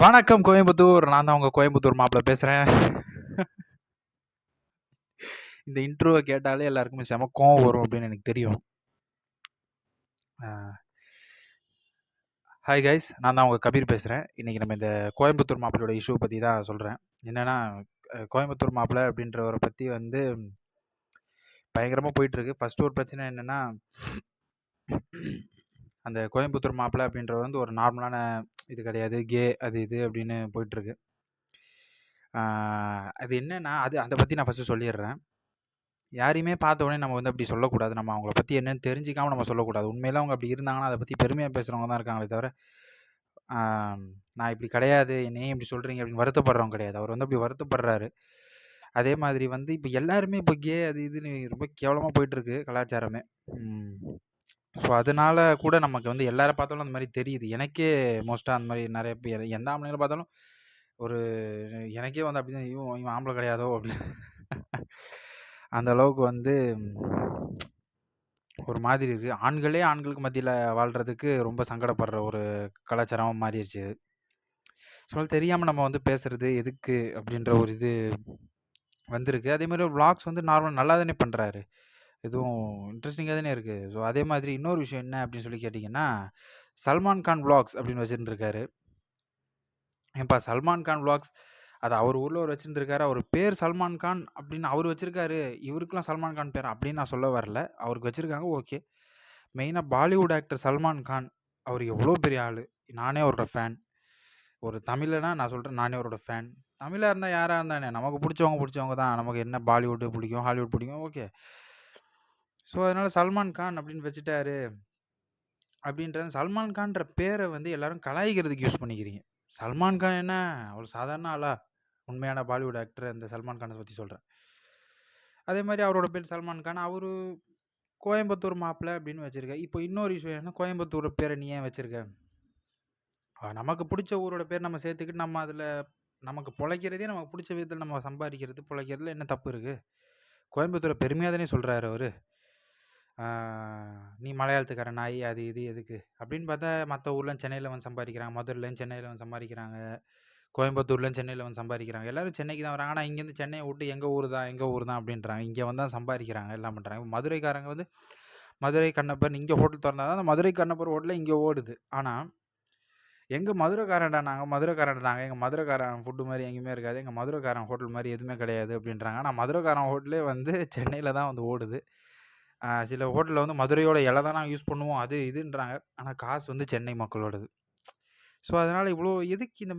வணக்கம் கோயம்புத்தூர். நான் தான் உங்க கோயம்புத்தூர் மாப்பிள பேசுறேன். இந்த இன்ட்ரோவ கேட்டாலே எல்லாருக்குமே செம கோவம் வரும் அப்படின்னு எனக்கு தெரியும். அ ஹாய் கைஸ். நான் தான் உங்க கபீர் பேசுறேன். இன்னைக்கு நம்ம இந்த கோயம்புத்தூர் மாப்பிளையோட இஷ்யூ பத்தி தான் சொல்றேன். என்னன்னா, கோயம்புத்தூர் மாப்பிள அப்படின்றவர பத்தி வந்து பயங்கரமா போயிட்டுருக்கு. ஃபர்ஸ்ட் ஒரு பிரச்சனை என்னன்னா, அந்த கோயம்புத்தூர் மாப்பிள அப்படின்றவர் வந்து ஒரு நார்மலான இது கிடையாது. அது இது அப்படின்னு போயிட்டுருக்கு. அது என்னன்னா, அத பத்தி நான் ஃபர்ஸ்ட்டு சொல்லிர்றேன். யாரையுமே பார்த்த உடனே நம்ம வந்து அப்படி சொல்லக்கூடாது. நம்ம அவங்கள பத்தி என்னன்னு தெரிஞ்சுக்காம நம்ம சொல்லக்கூடாது. உண்மையிலே அவங்க அப்படி இருந்தாங்கன்னா, அத பத்தி பெருமையா பேசுறவங்க தான் இருக்காங்களே தவிர, ஆ நான் இப்படி கிடையாது. என்ன ஏன் இப்படி சொல்றீங்க? அப்படின்னு வருத்தப்படுறவங்க கிடையாது. அவர் வந்து அப்படி வருத்தப்படுறாரு. அதே மாதிரி வந்து இப்ப எல்லாருமே இப்ப அது இதுன்னு ரொம்ப கேவலமா போயிட்டுருக்கு கலாச்சாரமே. ம். ஸோ, அதனால கூட நமக்கு வந்து எல்லார பார்த்தாலும் அந்த மாரி தெரியுது. எனக்கே மோஸ்ட்டா அந்த மாரி நெறைய பேர் எந்த ஆம்பளைங்கள பார்த்தாலும் ஒரு எனக்கே வந்து அப்படிதான் இவன் ஆம்பள கிடையாதோ! அப்படின்னு அந்த அளவுக்கு வந்து ஒரு மாதிரி இருக்கு. ஆண்களே ஆண்களுக்கு மத்தியில வாழ்றதுக்கு ரொம்ப சங்கடப்படுற ஒரு கலாச்சாரமா மாறிருச்சு இது. ஸோ தெரியாம நம்ம வந்து பேசுறது எதுக்கு அப்படின்ற ஒரு இது வந்திருக்கு. அதே மாரி விளாக்ஸ் வந்து நார்மலா நல்லா தானே பண்றாரு. எதுவும் இன்ட்ரஸ்டிங்கா தானே இருக்கு. ஸோ அதே மாதிரி இன்னொரு விஷயம் என்ன அப்படின்னு சொல்லி கேட்டீங்கன்னா, சல்மான் கான் விளாக்ஸ் அப்படின்னு வச்சிருந்திருக்காரு. ஏன்பா சல்மான் கான் விளாக்ஸ் அது அவர் ஊர்ல ஒரு வச்சிருந்திருக்காரு. அவர் பேர் சல்மான் கான் அப்படின்னு அவரு வச்சிருக்காரு. இவருக்கெல்லாம் சல்மான் கான் பேரா அப்படின்னு நான் சொல்ல வரல. அவருக்கு வச்சிருக்காங்க ஓகே. மெயினா பாலிவுட் ஆக்டர் சல்மான் கான் அவர் எவ்வளோ பெரிய ஆளு. நானே அவரோட ஃபேன். ஒரு தமிழனா நான் சொல்றேன் நானே அவரோட ஃபேன். தமிழா இருந்தா யாரா இருந்தா என்ன? நமக்கு புடிச்சவங்க தான். நமக்கு என்ன பாலிவுட் பிடிக்கும், ஹாலிவுட் பிடிக்கும். ஓகே. ஸோ அதனால சல்மான் கான் அப்படின்னு வச்சுட்டாரு. அப்படின்றது சல்மான் கான்ற பேரை வந்து எல்லாரும் கலாய்க்கிறதுக்கு யூஸ் பண்ணிக்கிறீங்க. சல்மான் கான் என்ன அவ்வளோ சாதாரண ஆளா? உண்மையான பாலிவுட் ஆக்டர் அந்த சல்மான் கான பத்தி சொல்றேன். அதே மாரி அவரோட பேர் சல்மான் கான். அவரு கோயம்புத்தூர் மாப்பிள அப்படின்னு வச்சிருக்க. இப்போ இன்னொரு விஷயம் என்ன கோயம்புத்தூர் பேர நீ ஏன் வச்சிருக்க? நமக்கு புடிச்ச ஊரோட பேர் நம்ம சேர்த்துக்கிட்டு நம்ம அதுல நமக்கு பொழைக்கிறதே நமக்கு புடிச்ச விதத்துல நம்ம சம்பாரிக்கிறது, பொழைக்கிறதுல என்ன தப்பு இருக்கு? கோயம்புத்தூர பெருமையா தானே சொல்றாரு அவரு. ஆ நீ மலையாளத்துக்கார நாய் அது இது எதுக்கு? அப்படின்னு பார்த்தா மத்த ஊர்ல சென்னையில வந்து சம்பாரிக்கிறாங்க. மதுரையிலயும் சென்னையில வந்து சம்பாரிக்கிறாங்க. கோயம்புத்தூர்லயும் சென்னையில வந்து சம்பாரிக்கிறாங்க. எல்லாரும் சென்னைக்கு தான் வராங்க. ஆனா இங்கேருந்து சென்னைய விட்டு எங்க ஊர் தான் அப்படின்றாங்க. இங்க வந்து தான் சம்பாரிக்கிறாங்க, எல்லாம் பண்றாங்க. மதுரைக்காரங்க வந்து மதுரை கண்ணப்பன் இங்க ஹோட்டல் தொறந்தா தான் அந்த மதுரை கண்ணப்பர் ஹோட்டலே இங்க ஓடுது. ஆனா எங்க மதுரைக்காரன்டா நாங்க. எங்க மதுரைக்காரன் ஃபுட் மாரி எங்கேயுமே இருக்காது. எங்க மதுரைக்காரன் ஹோட்டல் மாரி எதுவுமே கிடையாது அப்படின்றாங்க. ஆனா மதுரைக்காரன் ஹோட்டலே வந்து சென்னையில தான் வந்து ஓடுது. சில ஹோட்டல்ல வந்து மதுரையோட இல தான் நாங்க யூஸ் பண்ணுவோம். அது இதுன்றாங்க. ஆனா காசு வந்து சென்னை மக்களோடது. ஸோ அதனால இவ்ளோ எதுக்கு இந்த மாரி